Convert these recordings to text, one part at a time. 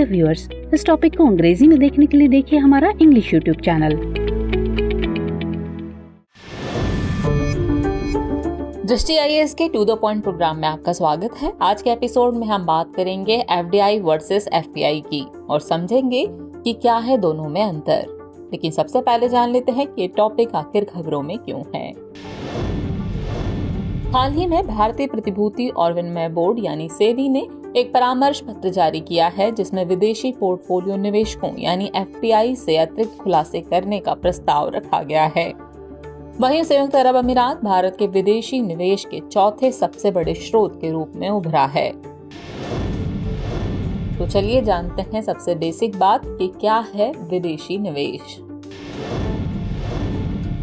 Dear viewers, इस topic को अंग्रेजी में देखने के लिए देखिए हमारा इंग्लिश यूट्यूब चैनल। दृष्टि आईएएस के टू द पॉइंट प्रोग्राम में आपका स्वागत है। आज के एपिसोड में हम बात करेंगे एफडीआई वर्सेस एफपीआई की और समझेंगे कि क्या है दोनों में अंतर। लेकिन सबसे पहले जान लेते हैं कि ये टॉपिक आखिर खबरों में क्यों है। हाल ही में भारतीय प्रतिभूति और विनिमय बोर्ड यानी सेबी ने एक परामर्श पत्र जारी किया है, जिसमें विदेशी पोर्टफोलियो निवेशकों यानी एफपीआई से अतिरिक्त खुलासे करने का प्रस्ताव रखा गया है। वहीं संयुक्त अरब अमीरात भारत के विदेशी निवेश के चौथे सबसे बड़े स्रोत के रूप में उभरा है। तो चलिए जानते हैं सबसे बेसिक बात कि क्या है विदेशी निवेश।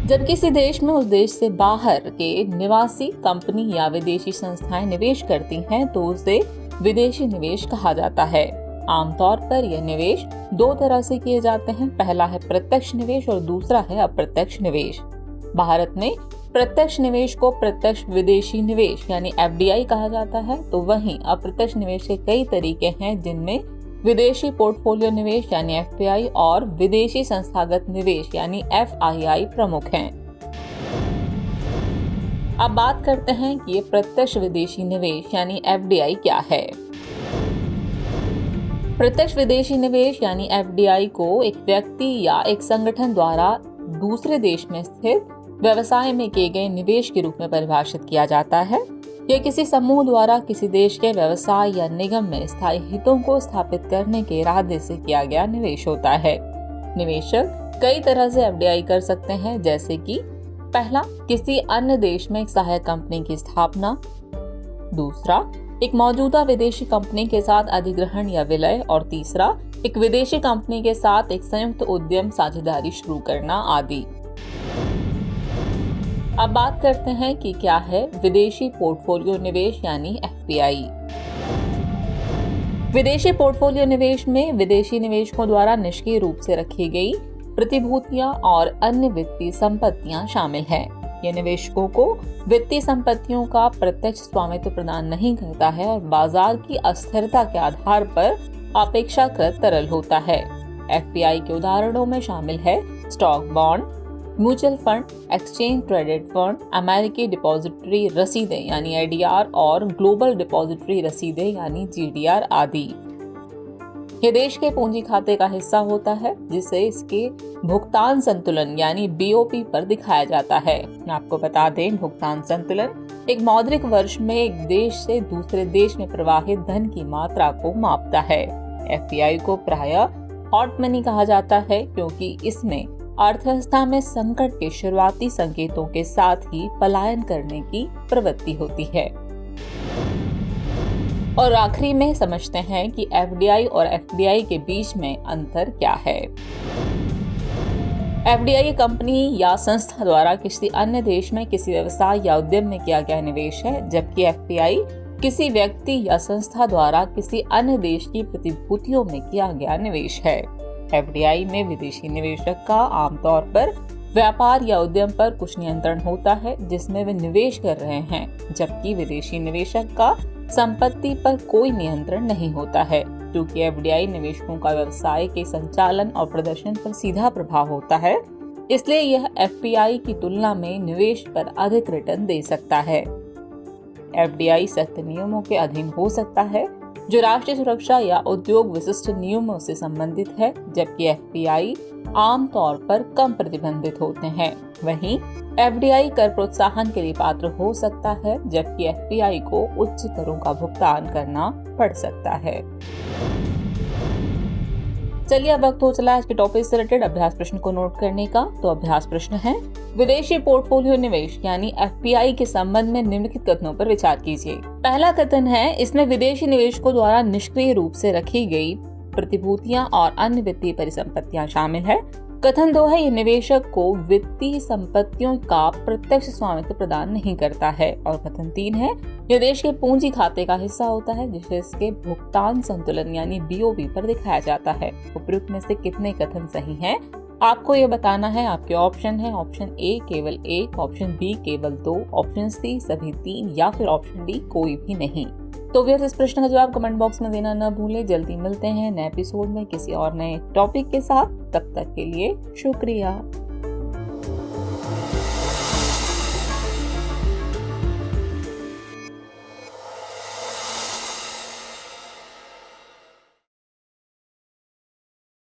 जब किसी देश में उस देश से बाहर के निवासी कंपनी या विदेशी संस्थाएं निवेश करती हैं तो उसे विदेशी निवेश कहा जाता है। आमतौर पर यह निवेश दो तरह से किए जाते हैं। पहला है प्रत्यक्ष निवेश और दूसरा है अप्रत्यक्ष निवेश। भारत में प्रत्यक्ष निवेश को प्रत्यक्ष विदेशी निवेश यानी एफडीआई कहा जाता है, तो वहीं अप्रत्यक्ष निवेश के कई तरीके हैं, जिनमें विदेशी पोर्टफोलियो निवेश यानी एफपीआई और विदेशी संस्थागत निवेश यानी एफआईआई प्रमुख हैं। अब बात करते हैं कि ये प्रत्यक्ष विदेशी निवेश यानी एफडीआई क्या है। प्रत्यक्ष विदेशी निवेश यानी एफडीआई को एक व्यक्ति या एक संगठन द्वारा दूसरे देश में स्थित व्यवसाय में किए गए निवेश के रूप में परिभाषित किया जाता है। यह किसी समूह द्वारा किसी देश के व्यवसाय या निगम में स्थायी हितों को स्थापित करने के इरादे से किया गया निवेश होता है। निवेशक कई तरह से एफडीआई कर सकते हैं, जैसे कि पहला, किसी अन्य देश में एक सहायक कंपनी की स्थापना। दूसरा, एक मौजूदा विदेशी कंपनी के साथ अधिग्रहण या विलय। और तीसरा, एक विदेशी कंपनी के साथ एक संयुक्त उद्यम साझेदारी शुरू करना आदि। अब बात करते हैं कि क्या है विदेशी पोर्टफोलियो निवेश यानी एफपीआई। विदेशी पोर्टफोलियो निवेश में विदेशी निवेशकों द्वारा निष्क्रिय रूप से रखी गई प्रतिभूतियां और अन्य वित्तीय संपत्तियां शामिल हैं। यह निवेशकों को वित्तीय संपत्तियों का प्रत्यक्ष स्वामित्व प्रदान नहीं करता है और बाजार की अस्थिरता के आधार पर अपेक्षाकृत तरल होता है। एफपीआई के उदाहरणों में शामिल है stock bond, mutual fund, exchange traded fund, अमेरिकी डिपॉजिटरी रसीदें यानी एडीआर और ग्लोबल डिपॉजिटरी रसीदें यानी जीडीआर आदि। यह देश के पूंजी खाते का हिस्सा होता है, जिसे इसके भुगतान संतुलन यानी बीओपी पर दिखाया जाता है। आपको बता दें, भुगतान संतुलन एक मौद्रिक वर्ष में एक देश से दूसरे देश में प्रवाहित धन की मात्रा को मापता है। एफपीआई को प्रायः हॉट मनी कहा जाता है, क्योंकि इसमें अर्थव्यवस्था में संकट के शुरुआती संकेतों के साथ ही पलायन करने की प्रवृत्ति होती है। और आखिरी में समझते हैं कि एफडीआई और एफपीआई के बीच में अंतर क्या है। एफडीआई कंपनी या संस्था द्वारा किसी अन्य देश में किसी व्यवसाय या उद्यम में किया गया निवेश है, जबकि एफपीआई किसी व्यक्ति या संस्था द्वारा किसी अन्य देश की प्रतिभूतियों में किया गया निवेश है। एफडीआई में विदेशी निवेशक का आमतौर पर व्यापार या उद्यम पर कुछ नियंत्रण होता है जिसमें वे निवेश कर रहे हैं, जबकि विदेशी निवेशक का संपत्ति पर कोई नियंत्रण नहीं होता है। क्योंकि एफडीआई निवेशकों का व्यवसाय के संचालन और प्रदर्शन पर सीधा प्रभाव होता है, इसलिए यह एफपीआई की तुलना में निवेश पर अधिक रिटर्न दे सकता है। एफडीआई सख्त नियमों के अधीन हो सकता है, जो राष्ट्रीय सुरक्षा या उद्योग विशिष्ट नियमों से संबंधित है, जबकि एफपीआई आमतौर पर कम प्रतिबंधित होते हैं। वहीं एफडीआई कर प्रोत्साहन के लिए पात्र हो सकता है, जबकि एफपीआई को उच्च करों का भुगतान करना पड़ सकता है। चलिए, अब वक्त हो चला आज के टॉपिक से रिलेटेड अभ्यास प्रश्न को नोट करने का। तो अभ्यास प्रश्न है, विदेशी पोर्टफोलियो निवेश यानी एफपीआई के संबंध में निम्नलिखित कथनों पर विचार कीजिए। पहला कथन है, इसमें विदेशी निवेशकों द्वारा निष्क्रिय रूप से रखी गई प्रतिभूतियां और अन्य वित्तीय परिसंपत्तियां शामिल है। कथन 2 है, ये निवेशक को वित्तीय संपत्तियों का प्रत्यक्ष स्वामित्व प्रदान नहीं करता है। और कथन 3 है, यह देश के पूंजी खाते का हिस्सा होता है, जिसे इसके भुगतान संतुलन यानी बीओबी पर दिखाया जाता है। उपयुक्त में से कितने कथन सही हैं, आपको ये बताना है। आपके ऑप्शन है, ऑप्शन ए केवल 1, ऑप्शन बी केवल 2, ऑप्शन सी सभी 3 या फिर ऑप्शन डी कोई भी नहीं। तो व्यर्थ इस प्रश्न का जवाब कमेंट बॉक्स में देना न भूलें। जल्दी मिलते हैं नए एपिसोड में किसी और नए टॉपिक के साथ। तब तक के लिए शुक्रिया।